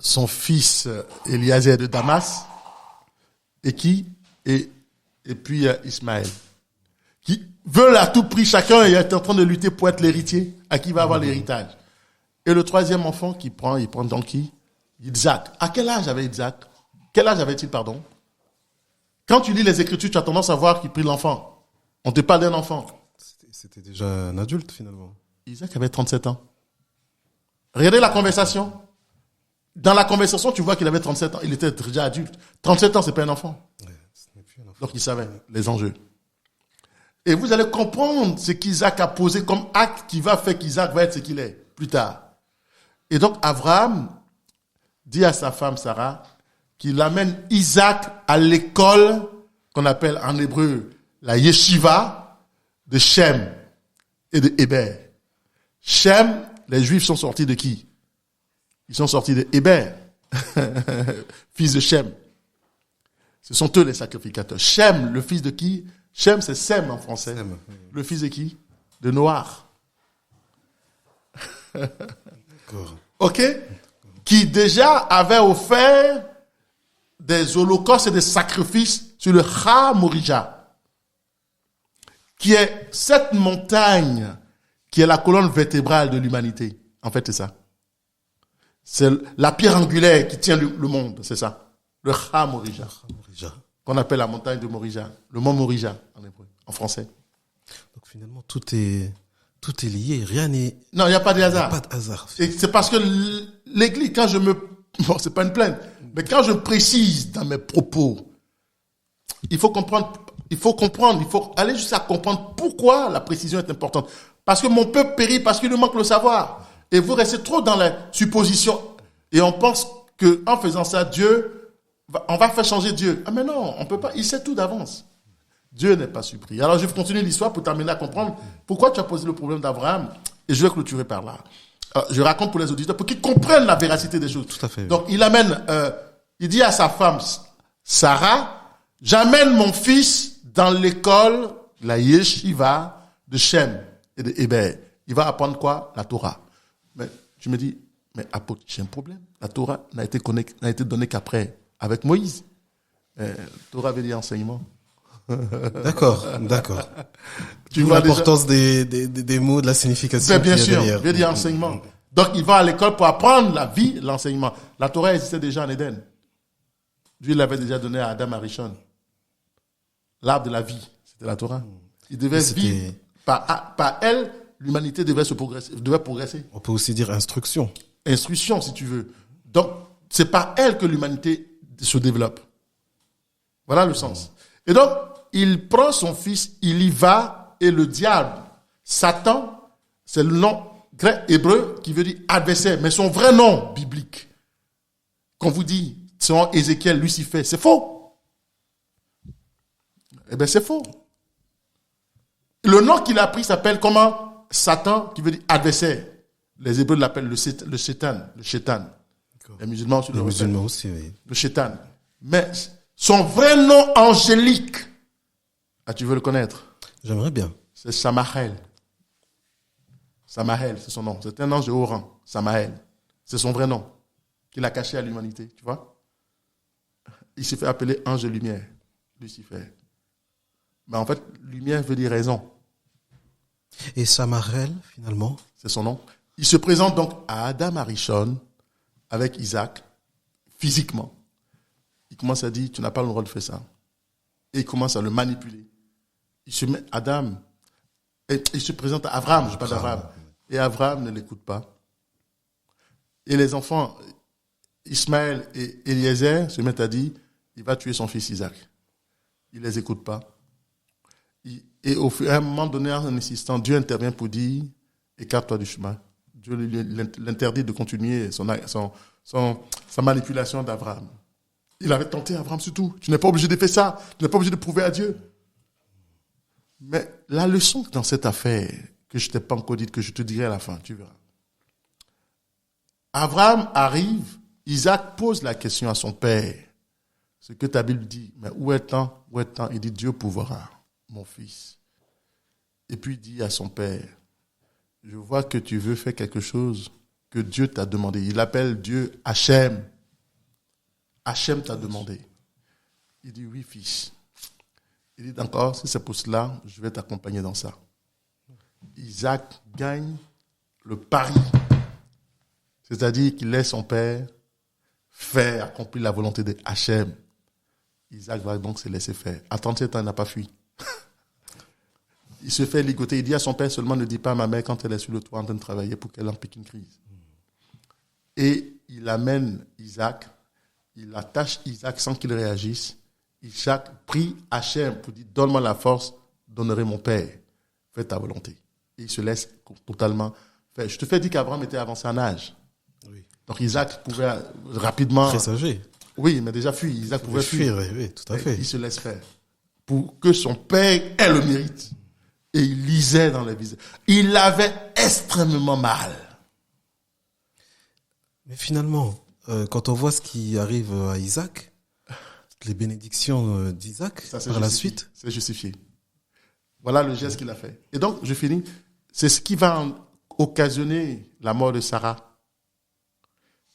son fils Eliezer de Damas, et puis Ismaël, qui veulent à tout prix, chacun est en train de lutter pour être l'héritier, à qui va avoir l'héritage. Et le troisième enfant il prend donc qui? Isaac. À quel âge avait Isaac? Quel âge avait-il, pardon? Quand tu lis les Écritures, tu as tendance à voir qu'il prit l'enfant. On te parle d'un enfant. C'était déjà un adulte, finalement. Isaac avait 37 ans. Regardez la conversation. Dans la conversation, tu vois qu'il avait 37 ans. Il était déjà adulte. 37 ans, c'est pas un enfant. Ouais, ce n'est plus un enfant. Donc, il savait les enjeux. Et vous allez comprendre ce qu'Isaac a posé comme acte qui va faire qu'Isaac va être ce qu'il est plus tard. Et donc, Abraham dit à sa femme Sarah qu'il amène Isaac à l'école qu'on appelle en hébreu la yeshiva de Shem et de Héber. Shem, les Juifs sont sortis de qui? Ils sont sortis de Héber, fils de Shem. Ce sont eux les sacrificateurs. Shem, le fils de qui? Shem, c'est Sem en français. Sem. Le fils de qui? De Noir. D'accord. OK? Qui déjà avait offert des holocaustes et des sacrifices sur le Ha Morija, qui est cette montagne qui est la colonne vertébrale de l'humanité. En fait, c'est ça. C'est la pierre angulaire qui tient le monde, c'est ça. Le Ha Morija, qu'on appelle la montagne de Morija, le mont Morija en hébreu, en français. Donc finalement, tout est lié, rien n'est... Non, il n'y a pas de hasard. Pas de hasard. Et c'est parce que l'Église, quand bon, c'est pas une plainte, mais quand je précise dans mes propos, il faut comprendre, il faut aller jusqu'à comprendre pourquoi la précision est importante. Parce que mon peuple périt parce qu'il lui manque le savoir. Et vous restez trop dans la supposition. Et on pense que en faisant ça, on va faire changer Dieu. Ah mais non, on peut pas, il sait tout d'avance. Dieu n'est pas surpris. Alors je vais continuer l'histoire pour t'amener à comprendre pourquoi tu as posé le problème d'Abraham. Et je vais clôturer par là. Je raconte pour les auditeurs pour qu'ils comprennent la véracité des choses. Tout à fait. Donc il dit à sa femme Sarah, j'amène mon fils dans l'école, la yeshiva de Shem et de Héber. Il va apprendre quoi? La Torah. Mais tu me dis, mais apôtre, j'ai un problème. La Torah n'a été donnée qu'après, avec Moïse. Torah veut dire enseignement. D'accord. Tu vois l'importance des mots, de la signification. Bien sûr, veut dire enseignement. Donc, il va à l'école pour apprendre la vie, l'enseignement. La Torah existait déjà en Éden. Dieu l'avait déjà donné à Adam Arishon. L'arbre de la vie, c'était la Torah. Il devait vivre. Par elle, l'humanité devait progresser. On peut aussi dire instruction. Instruction, si tu veux. Donc, c'est par elle que l'humanité se développe. Voilà le sens. Et donc, il prend son fils, il y va, et le diable, Satan, c'est le nom grec hébreu qui veut dire adversaire, mais son vrai nom biblique, qu'on vous dit, selon Ézéchiel, Lucifer, c'est faux. Eh bien, c'est faux. Le nom qu'il a pris s'appelle comment? Satan, qui veut dire adversaire. Les Hébreux l'appellent le Shétan. Les musulmans aussi. Les musulmans aussi, oui. Le Shétan. Mais son vrai nom angélique, tu veux le connaître? J'aimerais bien. C'est Samaël. Samaël, c'est son nom. C'est un ange de haut rang. Samaël. C'est son vrai nom qu'il a caché à l'humanité, tu vois? Il s'est fait appeler ange de lumière, Lucifer. Mais en fait, lumière veut dire raison. Et Samaël, finalement? C'est son nom. Il se présente donc à Adam Arishon avec Isaac, physiquement. Il commence à dire, tu n'as pas le droit de faire ça. Et il commence à le manipuler. Il se met Adam, et il se présente à Abraham, je parle d'Abraham. Et Abraham ne l'écoute pas. Et les enfants, Ismaël et Eliezer, se mettent à dire, il va tuer son fils Isaac. Il ne les écoute pas. Et à un moment donné, en insistant, Dieu intervient pour dire, écarte-toi du chemin. Dieu l'interdit de continuer sa manipulation d'Abraham. Il avait tenté Abraham surtout. Tu n'es pas obligé de faire ça. Tu n'es pas obligé de prouver à Dieu. Mais la leçon dans cette affaire, que je ne t'ai pas encore dite, que je te dirai à la fin, tu verras. Abraham arrive, Isaac pose la question à son père. Ce que ta Bible dit, mais où est-on? Il dit, Dieu pourvoira, mon fils. Et puis il dit à son père, je vois que tu veux faire quelque chose que Dieu t'a demandé. Il appelle Dieu Hachem. Hachem t'a demandé. Il dit, oui, fils. Il dit, d'accord, si c'est pour cela, je vais t'accompagner dans ça. Isaac gagne le pari. C'est-à-dire qu'il laisse son père faire, accomplir la volonté de Hachem. Isaac va donc se laisser faire. À 37 ans, il n'a pas fui. Il se fait ligoter. Il dit à son père seulement, ne dis pas à ma mère quand elle est sur le toit en train de travailler pour qu'elle en pique une crise. Et il amène Isaac, il attache Isaac sans qu'il réagisse. Isaac prie Hachem pour dire, donne-moi la force d'honorer mon père. Fais ta volonté. Et il se laisse totalement faire. Je te fais dire qu'Abraham était avancé en âge. Oui. Donc Isaac pouvait rapidement... Présager. Oui, mais déjà fui. Isaac pouvait fuir. Oui, tout à fait. Il se laisse faire. Pour que son père ait le mérite. Et il lisait dans les visages. Il avait extrêmement mal. Mais finalement, quand on voit ce qui arrive à Isaac, les bénédictions d'Isaac par la suite... C'est justifié. Voilà le geste qu'il a fait. Et donc, je finis. C'est ce qui va occasionner la mort de Sarah.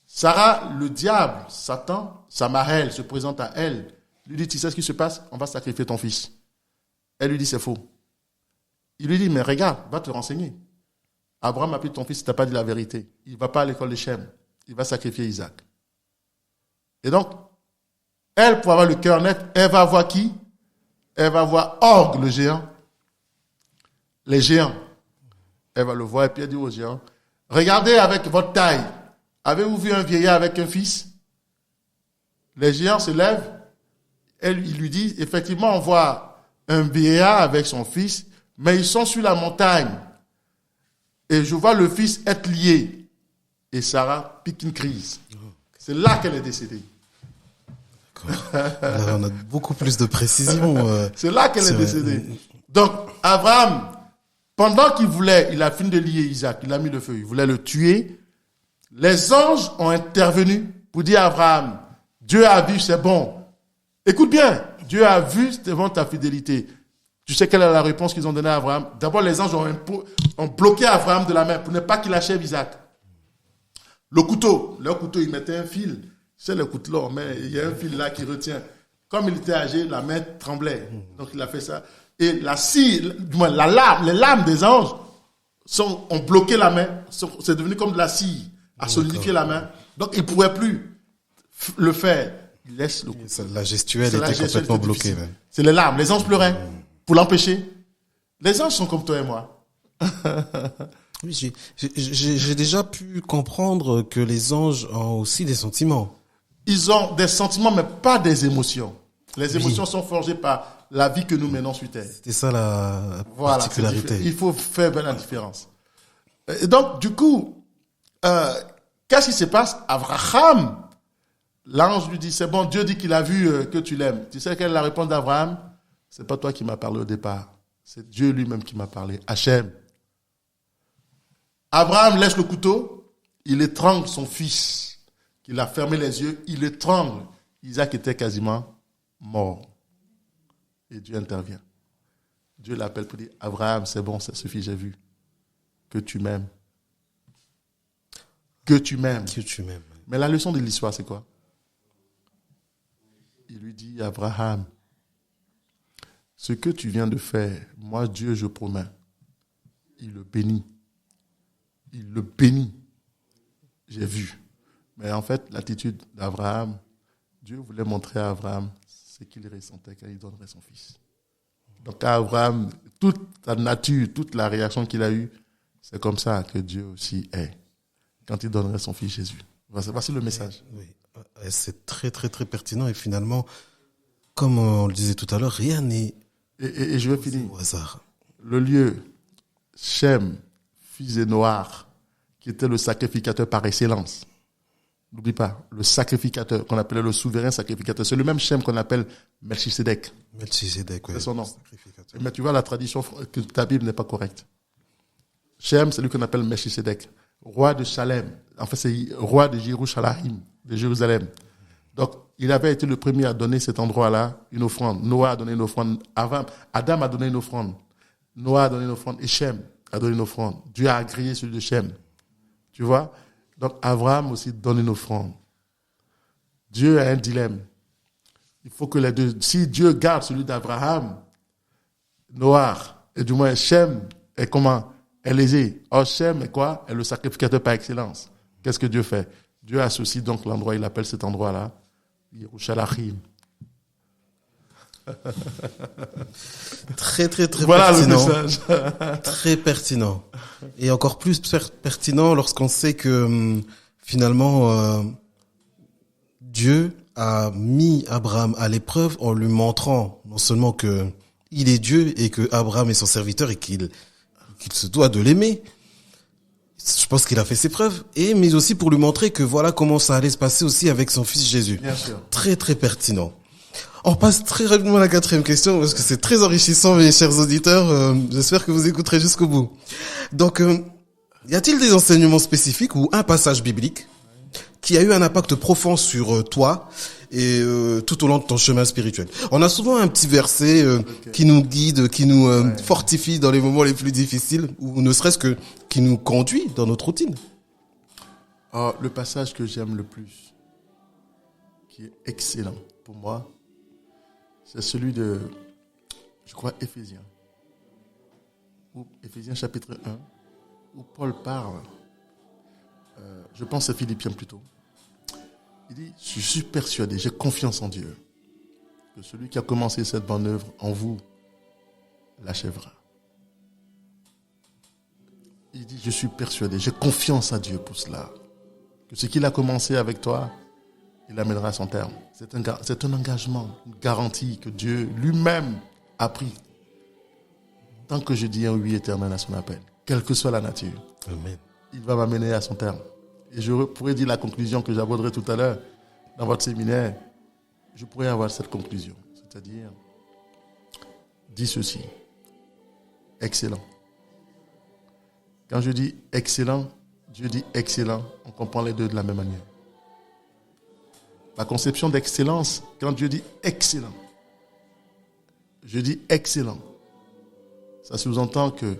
Sarah, le diable, Satan, Samaël se présente à elle. Lui dit, tu sais ce qui se passe? On va sacrifier ton fils. Elle lui dit, c'est faux. Il lui dit, mais regarde, va te renseigner. Abraham a pris ton fils, il t'a pas dit la vérité. Il ne va pas à l'école de Shem. Il va sacrifier Isaac. Et donc, elle, pour avoir le cœur net, elle va voir qui? Elle va voir Og, le géant. Les géants. Elle va le voir et puis elle dit aux géants, regardez avec votre taille. Avez-vous vu un vieillard avec un fils? Les géants se lèvent. Il lui dit, effectivement, on voit un vieillard avec son fils, mais ils sont sur la montagne. Et je vois le fils être lié. Et Sarah pique une crise. C'est là qu'elle est décédée. Là, on a beaucoup plus de précision. C'est là qu'elle est décédée. Donc, Abraham, pendant il a fini de lier Isaac, il a mis le feu, il voulait le tuer. Les anges ont intervenu pour dire à Abraham, Dieu a vu, c'est bon. Écoute bien, Dieu a vu devant ta fidélité. Tu sais quelle est la réponse qu'ils ont donnée à Abraham? D'abord, les anges ont bloqué Abraham de la main pour ne pas qu'il achève Isaac. Leur couteau, ils mettaient un fil. C'est le couteau, mais il y a un fil là qui retient. Comme il était âgé, la main tremblait. Donc il a fait ça. Et la scie, du moins les lames des anges ont bloqué la main. C'est devenu comme de la scie, à solidifier la main. Donc il ne pouvait plus le faire. Il laisse le couteau. La gestuelle était complètement bloquée. Ouais. C'est les larmes. Les anges pleuraient pour l'empêcher. Les anges sont comme toi et moi. Oui, j'ai déjà pu comprendre que les anges ont aussi des sentiments. Ils ont des sentiments, mais pas des émotions. Les émotions sont forgées par la vie que nous menons sur Terre. C'était ça la particularité. Il faut faire bien la différence. Et donc, du coup, qu'est-ce qui se passe? Abraham, l'ange lui dit, c'est bon, Dieu dit qu'il a vu que tu l'aimes. Tu sais quelle est la réponse d'Abraham? C'est pas toi qui m'as parlé au départ. C'est Dieu lui-même qui m'a parlé. Hachem. Abraham laisse le couteau, il étrangle son fils. Il a fermé les yeux, il étrangle. Isaac était quasiment mort. Et Dieu intervient. Dieu l'appelle pour dire, Abraham, c'est bon, ça suffit, j'ai vu. Que tu m'aimes. Que tu m'aimes. Que tu m'aimes. Mais la leçon de l'histoire, c'est quoi? Il lui dit, Abraham, ce que tu viens de faire, moi, Dieu, je promets. Il le bénit. Il le bénit. J'ai vu. Mais en fait, l'attitude d'Abraham, Dieu voulait montrer à Abraham ce qu'il ressentait quand il donnerait son fils. Donc à Abraham, toute sa nature, toute la réaction qu'il a eue, c'est comme ça que Dieu aussi est quand il donnerait son fils Jésus. Voici le message. Oui, c'est très très très pertinent et finalement, comme on le disait tout à l'heure, rien n'est et je vais finir au hasard. Le lieu, Shem, fils de Noach, qui était le sacrificateur par excellence. N'oublie pas, le sacrificateur, qu'on appelait le souverain sacrificateur. C'est le même Shem qu'on appelle Melchisedec. Melchisedec, oui. C'est son nom. Mais tu vois, la tradition que ta Bible n'est pas correcte. Shem, c'est lui qu'on appelle Melchisedec. Roi de Salem. En fait, c'est roi de Jérusalem, de Jérusalem. Donc, il avait été le premier à donner cet endroit-là une offrande. Noah a donné une offrande. Adam a donné une offrande. Noah a donné une offrande. Et Shem a donné une offrande. Dieu a agréé celui de Shem. Tu vois? Donc, Abraham aussi donne une offrande. Dieu a un dilemme. Il faut que les deux, si Dieu garde celui d'Abraham, Noah, et du moins Shem, est comment? Est lésé. Or, Shem est quoi? Est le sacrificateur par excellence. Qu'est-ce que Dieu fait? Dieu associe donc l'endroit, il appelle cet endroit-là, Yerushalayim. Très, très, très Voilà pertinent. le message. Très pertinent. Et encore plus pertinent lorsqu'on sait que finalement, Dieu a mis Abraham à l'épreuve en lui montrant non seulement que il est Dieu et que Abraham est son serviteur et qu'il se doit de l'aimer. Je pense qu'il a fait ses preuves, mais aussi pour lui montrer que voilà comment ça allait se passer aussi avec son fils Jésus. Bien sûr. Très, très pertinent. On passe très rapidement à la 4e question parce que c'est très enrichissant, mes chers auditeurs. J'espère que vous écouterez jusqu'au bout. Donc, y a-t-il des enseignements spécifiques ou un passage biblique qui a eu un impact profond sur toi et tout au long de ton chemin spirituel? On a souvent un petit verset qui nous guide, qui nous fortifie dans les moments les plus difficiles, ou ne serait-ce que qui nous conduit dans notre routine. Oh, le passage que j'aime le plus, qui est excellent pour moi, c'est celui de, je crois, Éphésiens. Ou Éphésiens chapitre 1, où Paul parle, je pense à Philippiens plutôt. Il dit, je suis persuadé, j'ai confiance en Dieu, que celui qui a commencé cette bonne œuvre en vous l'achèvera. Il dit, je suis persuadé, j'ai confiance à Dieu pour cela, que ce qu'il a commencé avec toi, il amènera à son terme. C'est un engagement, une garantie que Dieu lui-même a pris. Tant que je dis un oui éternel à son appel, quelle que soit la nature, Amen. il va m'amener à son terme. Et je pourrais dire la conclusion que j'aborderai tout à l'heure dans votre séminaire. Je pourrais avoir cette conclusion. C'est-à-dire, dis ceci, excellent. Quand je dis excellent, Dieu dit excellent, on comprend les deux de la même manière. La conception d'excellence, quand Dieu dit excellent, je dis excellent. Ça sous-entend que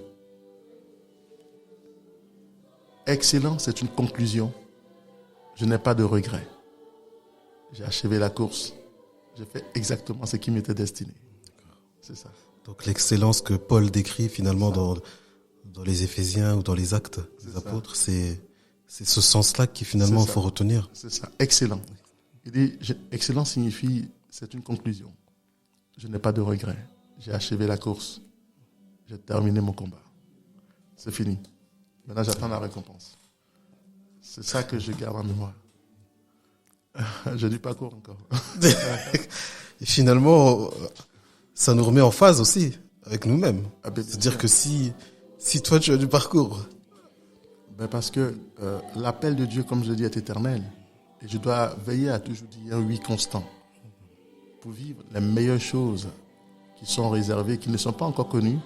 excellent, c'est une conclusion. Je n'ai pas de regret. J'ai achevé la course. J'ai fait exactement ce qui m'était destiné. C'est ça. Donc l'excellence que Paul décrit finalement dans les Éphésiens ou dans les Actes des Apôtres, c'est ce sens-là qu'il finalement faut retenir. C'est ça, excellent. Il dit, excellent signifie, c'est une conclusion. Je n'ai pas de regret. J'ai achevé la course. J'ai terminé mon combat. C'est fini. Maintenant, j'attends la récompense. C'est ça que je garde en mémoire. Je dis pas court encore. Et finalement, ça nous remet en phase aussi avec nous-mêmes. C'est-à-dire que si toi tu as du parcours. Parce que l'appel de Dieu, comme je le dis, est éternel. Et je dois veiller à toujours dire un oui constant. Pour vivre les meilleures choses qui sont réservées, qui ne sont pas encore connues.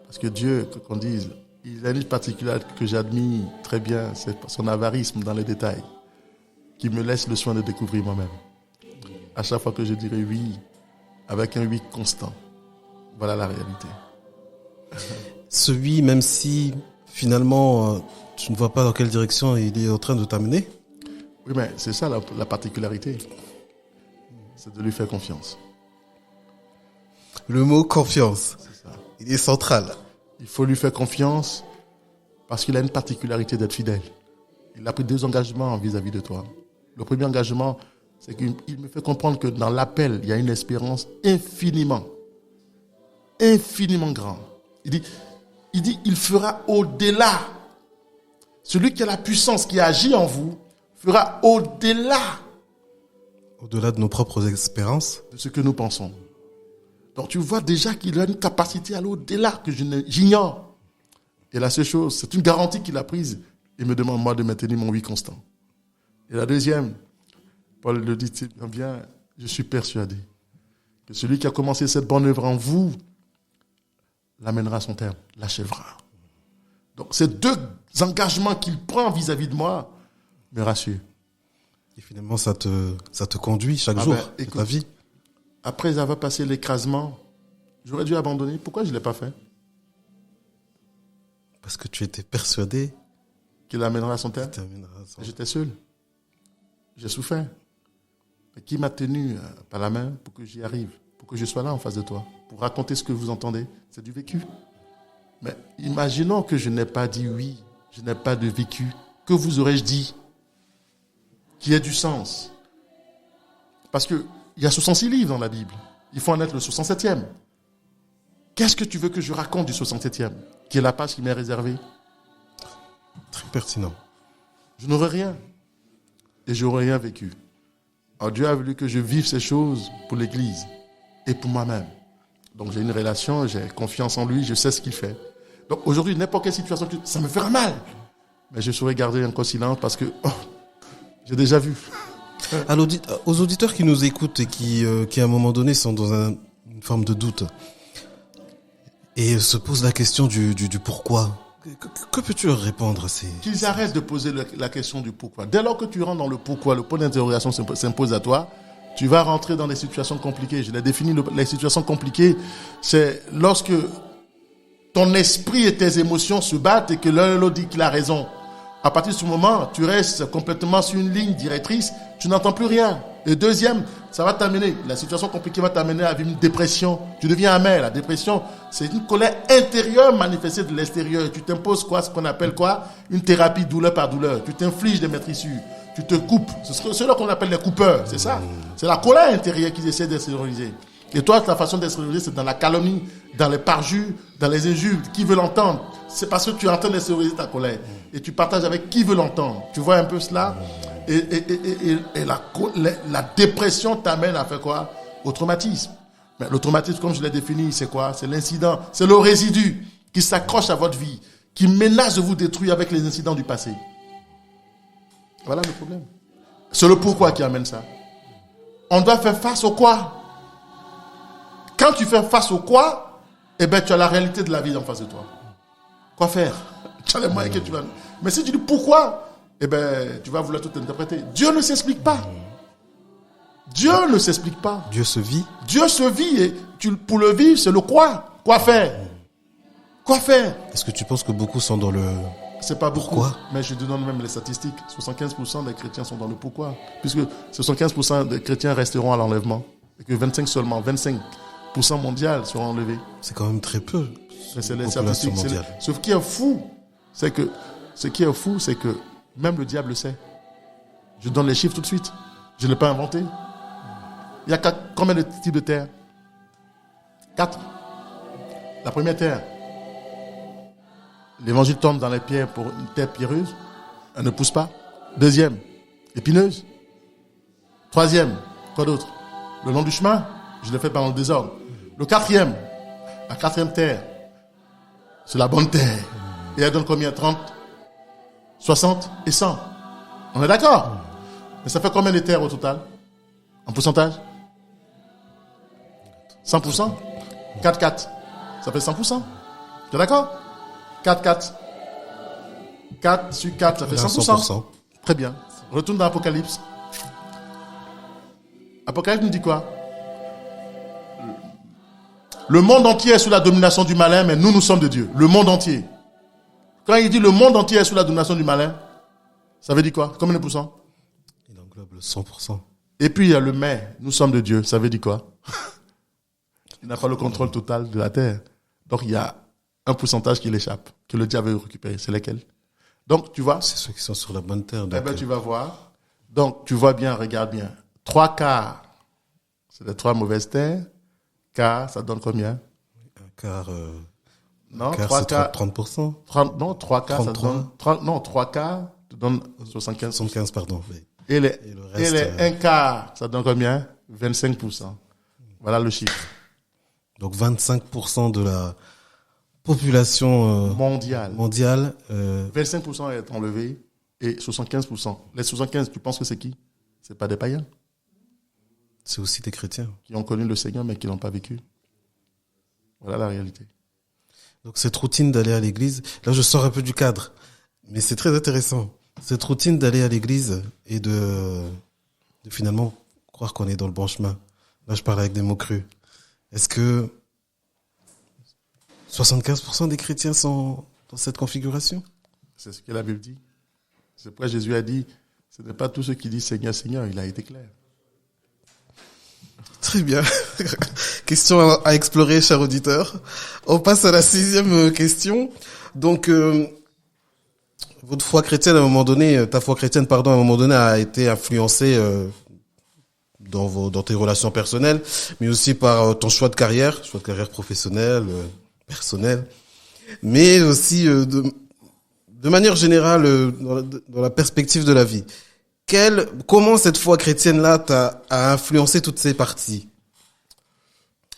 Parce que Dieu, qu'on dise, il a une particularité que j'admire très bien, c'est son avarisme dans les détails, qui me laisse le soin de découvrir moi-même. À chaque fois que je dirai oui, avec un oui constant, voilà la réalité. Ce oui, même si finalement tu ne vois pas dans quelle direction il est en train de t'amener. Oui, mais c'est ça la particularité. C'est de lui faire confiance. Le mot confiance, C'est ça. il est central. Il faut lui faire confiance parce qu'il a une particularité d'être fidèle. Il a pris 2 engagements vis-à-vis de toi. Le premier engagement, c'est qu'il me fait comprendre que dans l'appel, il y a une espérance infiniment grande. Il dit, il fera au-delà. Celui qui a la puissance qui agit en vous fera au-delà Au-delà de nos propres espérances. de ce que nous pensons. Donc tu vois déjà qu'il a une capacité à aller au-delà que j'ignore. Et la seule chose, c'est une garantie qu'il a prise. Il me demande, moi, de maintenir mon oui constant. Et la deuxième, Paul le dit bien, je suis persuadé que celui qui a commencé cette bonne œuvre en vous l'amènera à son terme, l'achèvera. Donc ces 2 engagements qu'il prend vis-à-vis de moi me rassurent. Et finalement, ça te conduit chaque jour de ta vie. Après avoir passé l'écrasement, j'aurais dû abandonner. Pourquoi je ne l'ai pas fait? Parce que tu étais persuadé Qu'il l'amènera à son terme. qu'il t'amènera à son- J'étais seul. J'ai souffert. Mais qui m'a tenu par la main pour que j'y arrive, pour que je sois là en face de toi, pour raconter ce que vous entendez. C'est du vécu. Mais imaginons que je n'ai pas dit oui, je n'ai pas de vécu. Que vous aurais-je dit qui ait du sens? Parce qu'il y a 66 livres dans la Bible. Il faut en être le 67e. Qu'est-ce que tu veux que je raconte du 67e, qui est la page qui m'est réservée? Très pertinent. Je n'aurais rien. Et j'aurais rien vécu. Alors Dieu a voulu que je vive ces choses pour l'Église et pour moi-même. Donc j'ai une relation, j'ai confiance en lui, je sais ce qu'il fait. Donc aujourd'hui, n'importe quelle situation, ça me fera mal. Mais je saurais garder encore silence parce que j'ai déjà vu. Aux auditeurs qui nous écoutent et qui à un moment donné sont dans une forme de doute et se posent la question du pourquoi, que peux-tu leur répondre à ces... Qu'ils arrêtent de poser la question du pourquoi. Dès lors que tu rentres dans le pourquoi, le point d'interrogation s'impose à toi, tu vas rentrer dans des situations compliquées. Je l'ai défini, les situations compliquées, c'est lorsque ton esprit et tes émotions se battent et que l'un et l'autre dit qu'il a raison. À partir de ce moment, tu restes complètement sur une ligne directrice, tu n'entends plus rien. Et deuxième, ça va t'amener, la situation compliquée va t'amener à vivre une dépression. Tu deviens amer. La dépression, c'est une colère intérieure manifestée de l'extérieur. Tu t'imposes quoi, ce qu'on appelle quoi? Une thérapie douleur par douleur. Tu t'infliges des maîtrisures. Tu te coupes. C'est ceux-là qu'on appelle les coupeurs, c'est ça. C'est la colère intérieure qu'ils essaient d'extérioriser. Et toi, ta façon d'extérioriser, c'est dans la calomnie, dans les parjures, dans les injures. Qui veut l'entendre? C'est parce que tu es en train d'extérioriser ta colère. Et tu partages avec qui veut l'entendre. Tu vois un peu cela? Et la dépression t'amène à faire quoi? Au traumatisme. Mais le traumatisme, comme je l'ai défini, c'est quoi? C'est l'incident, c'est le résidu qui s'accroche à votre vie, qui menace de vous détruire avec les incidents du passé. Voilà le problème. C'est le pourquoi qui amène ça. On doit faire face au quoi? Quand tu fais face au quoi, eh ben, tu as la réalité de la vie en face de toi. Quoi faire? Tu as les moyens que tu vas... Mais si tu dis pourquoi, eh ben, tu vas vouloir tout interpréter. Dieu ne s'explique pas. Dieu ne s'explique pas. Dieu se vit. Dieu se vit et pour le vivre, c'est le quoi. Quoi faire? Quoi faire? Est-ce que tu penses que beaucoup sont dans le... C'est pas beaucoup, pourquoi? Mais je te donne même les statistiques. 75% des chrétiens sont dans le pourquoi. Puisque 75% des chrétiens resteront à l'enlèvement. Et que 25% mondial seront enlevés. C'est quand même très peu. Mais c'est les Population statistiques. mondiale. Ce qui est fou, c'est que même le diable le sait. Je donne les chiffres tout de suite. Je ne l'ai pas inventé. Il y a combien de types de terre? 4. La première terre. L'évangile tombe dans les pierres pour une terre pierreuse. Elle ne pousse pas. Deuxième, épineuse. Troisième, quoi d'autre? Le long du chemin. Je l'ai fait par le désordre. Le quatrième, la quatrième terre. C'est la bonne terre. Et elle donne combien? 30, 60 et 100. On est d'accord? Mais ça fait combien de terres au total? En pourcentage? 100%? 4. Ça fait 100%. Tu es d'accord? 4. 4 sur 4, ça fait 100%. Très bien. Retourne dans l'Apocalypse. Apocalypse nous dit quoi? Le monde entier est sous la domination du malin, mais nous sommes de Dieu. Le monde entier. Quand il dit le monde entier est sous la domination du malin, ça veut dire quoi? Combien de pourcents? Il englobe le 100%. Et puis il y a le mais, nous sommes de Dieu. Ça veut dire quoi? Il n'a pas le contrôle total de la terre. Donc il y a un pourcentage qui l'échappe, que le diable veut récupérer. C'est lesquels? Donc tu vois? C'est ceux qui sont sur la bonne terre. Eh ben tu vas voir. Donc tu vois bien, regarde bien. 3 quarts, c'est les 3 mauvaises terres. Quart, ça donne combien? Un quart... Non, quart, 3 c'est quarts. 30%. 30, non, 3 quarts, 33. ça donne... 30, non, 3 quarts, ça donne 75. 75, pardon. Oui. Et les le reste, 1 quart, ça donne combien? 25%. Voilà le chiffre. Donc 25% de la population Mondial. mondiale. 25% est enlevé et 75%. Les 75, tu penses que c'est qui? C'est pas des païens C'est aussi des chrétiens. qui ont connu le Seigneur mais qui l'ont pas vécu. Voilà la réalité. Donc cette routine d'aller à l'église, là je sors un peu du cadre, mais c'est très intéressant. Cette routine d'aller à l'église et de finalement croire qu'on est dans le bon chemin. Là je parle avec des mots crus. Est-ce que 75% des chrétiens sont dans cette configuration? C'est ce que la Bible dit. C'est pourquoi Jésus a dit, ce n'est pas tous ceux qui disent Seigneur, Seigneur, il a été clair. Très bien. Question à explorer, cher auditeur. On passe à la 6e question. Donc, votre foi chrétienne, à un moment donné, ta foi chrétienne, pardon, à un moment donné, a été influencée dans tes relations personnelles, mais aussi par ton choix de carrière professionnelle, personnelle, mais aussi de manière générale dans la perspective de la vie. Comment cette foi chrétienne-là a influencé toutes ces parties?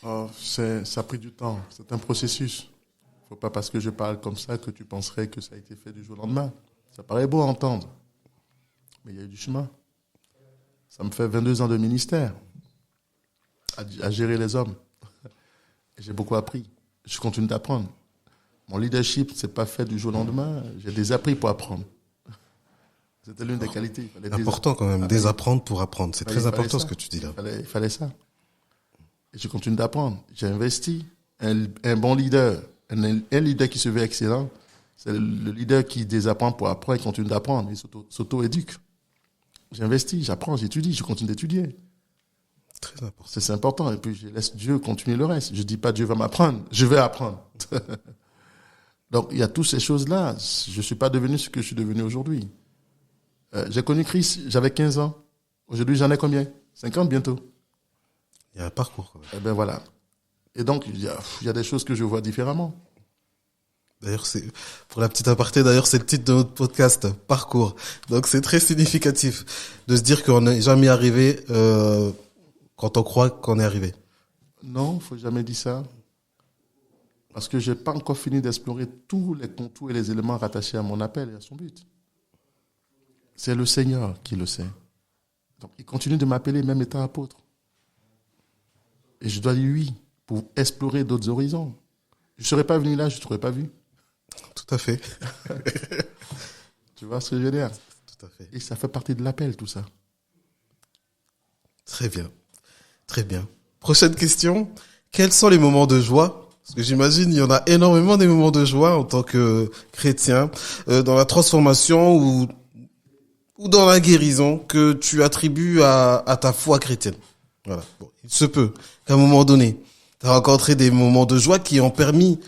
Ça a pris du temps. C'est un processus. Faut pas parce que je parle comme ça que tu penserais que ça a été fait du jour au lendemain. Ça paraît beau à entendre, mais il y a eu du chemin. Ça me fait 22 ans de ministère à gérer les hommes. Et j'ai beaucoup appris. Je continue d'apprendre. Mon leadership, c'est pas fait du jour au lendemain. J'ai des appris pour apprendre. C'était l'une des qualités. Important quand même, désapprendre pour apprendre. C'est très important ce que tu dis là. Il fallait ça. Et je continue d'apprendre. J'ai investi. Un bon leader, un leader qui se veut excellent, c'est le leader qui désapprend pour apprendre et continue d'apprendre. Il s'auto-éduque. J'investis, j'apprends, j'étudie, je continue d'étudier. Très important. C'est important. Et puis, je laisse Dieu continuer le reste. Je dis pas Dieu va m'apprendre. Je vais apprendre. Donc, il y a toutes ces choses-là. Je suis pas devenu ce que je suis devenu aujourd'hui. J'ai connu Christ, j'avais 15 ans. Aujourd'hui, j'en ai combien? 50 bientôt. Il y a un parcours. Quand même. Eh ben voilà. Et donc, il y a des choses que je vois différemment. D'ailleurs, pour la petite aparté, d'ailleurs, c'est le titre de notre podcast, Parcours. Donc, c'est très significatif de se dire qu'on n'est jamais arrivé quand on croit qu'on est arrivé. Non, faut jamais dire ça. Parce que j'ai pas encore fini d'explorer tous les contours et les éléments rattachés à mon appel et à son but. C'est le Seigneur qui le sait. Donc, il continue de m'appeler même étant apôtre. Et je dois dire oui pour explorer d'autres horizons. Je ne serais pas venu là, je ne t'aurais pas vu. Tout à fait. Tu vois ce que je veux dire? Tout à fait. Et ça fait partie de l'appel, tout ça. Très bien. Très bien. Prochaine question. Quels sont les moments de joie? Parce que j'imagine, il y en a énormément des moments de joie en tant que chrétien, dans la transformation ou dans la guérison que tu attribues à ta foi chrétienne. Voilà. Bon, il se peut qu'à un moment donné, tu as rencontré des moments de joie qui ont permis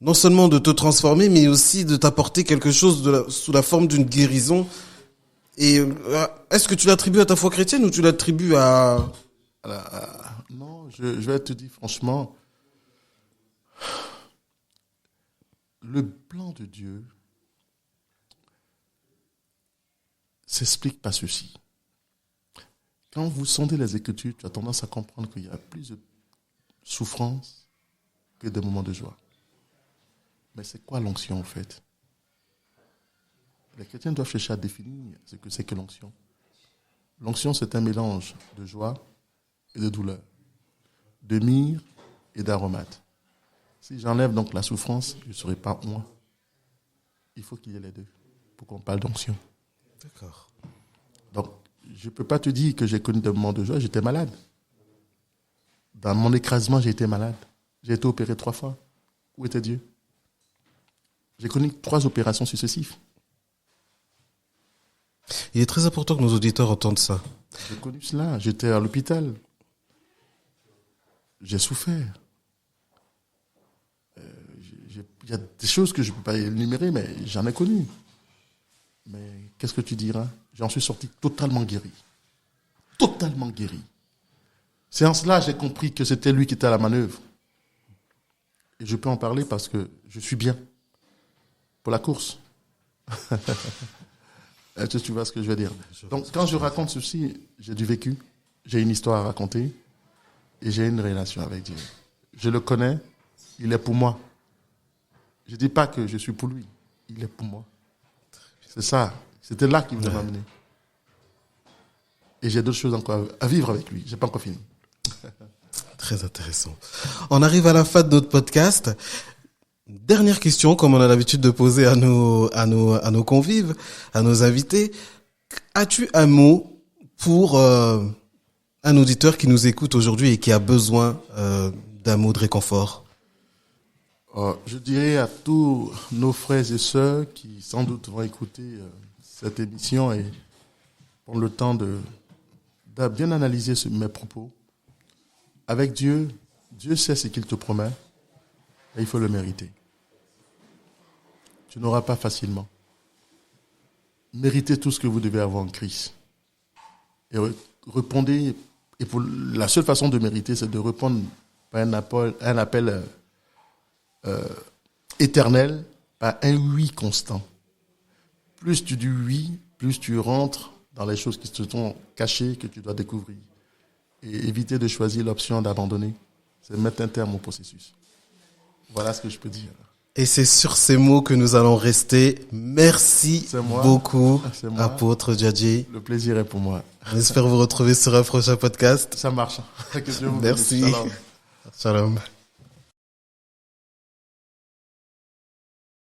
non seulement de te transformer, mais aussi de t'apporter quelque chose sous la forme d'une guérison. Et est-ce que tu l'attribues à ta foi chrétienne ou tu l'attribues à... Non, je vais te dire franchement, le plan de Dieu s'explique par ceci. Quand vous sondez les Écritures, tu as tendance à comprendre qu'il y a plus de souffrance que de moments de joie. Mais c'est quoi l'onction en fait? Les chrétiens doivent chercher à définir ce que c'est que l'onction. L'onction, c'est un mélange de joie et de douleur, de myrrhe et d'aromates. Si j'enlève donc la souffrance, je ne serai pas moi. Il faut qu'il y ait les deux pour qu'on parle d'onction. D'accord. Donc, je ne peux pas te dire que j'ai connu des moments de joie, j'étais malade. Dans mon écrasement, j'ai été malade. J'ai été opéré 3 fois. Où était Dieu? J'ai connu 3 opérations successives. Il est très important que nos auditeurs entendent ça. J'ai connu cela. J'étais à l'hôpital. J'ai souffert. Il y a des choses que je ne peux pas énumérer, mais j'en ai connu. Mais qu'est-ce que tu diras? J'en suis sorti totalement guéri. Totalement guéri. C'est en cela que j'ai compris que c'était lui qui était à la manœuvre. Et je peux en parler parce que je suis bien. Pour la course. Est-ce que tu vois ce que je veux dire? Donc, quand je raconte ceci, j'ai du vécu, j'ai une histoire à raconter et j'ai une relation avec Dieu. Je le connais, il est pour moi. Je ne dis pas que je suis pour lui, il est pour moi. C'est ça. C'était là qu'il voulait m'amener. Et j'ai d'autres choses encore à vivre avec lui. Je n'ai pas encore fini. Très intéressant. On arrive à la fin de notre podcast. Dernière question, comme on a l'habitude de poser à nos convives, à nos invités. As-tu un mot pour un auditeur qui nous écoute aujourd'hui et qui a besoin d'un mot de réconfort? Je dirais à tous nos frères et sœurs qui sans doute vont écouter cette émission et prendre le temps de bien analyser mes propos. avec Dieu, Dieu sait ce qu'il te promet et il faut le mériter. Tu n'auras pas facilement. Méritez tout ce que vous devez avoir en Christ. Et répondez, et pour la seule façon de mériter, c'est de répondre par un appel éternel, par un oui constant. Plus tu dis oui, plus tu rentres dans les choses qui te sont cachées, que tu dois découvrir. Et éviter de choisir l'option d'abandonner, c'est mettre un terme au processus. Voilà ce que je peux dire. Et c'est sur ces mots que nous allons rester. Merci beaucoup, apôtre Djadji. Le plaisir est pour moi. J'espère vous retrouver sur un prochain podcast. Ça marche. Que Dieu vous Merci. bénisse. Shalom. Shalom.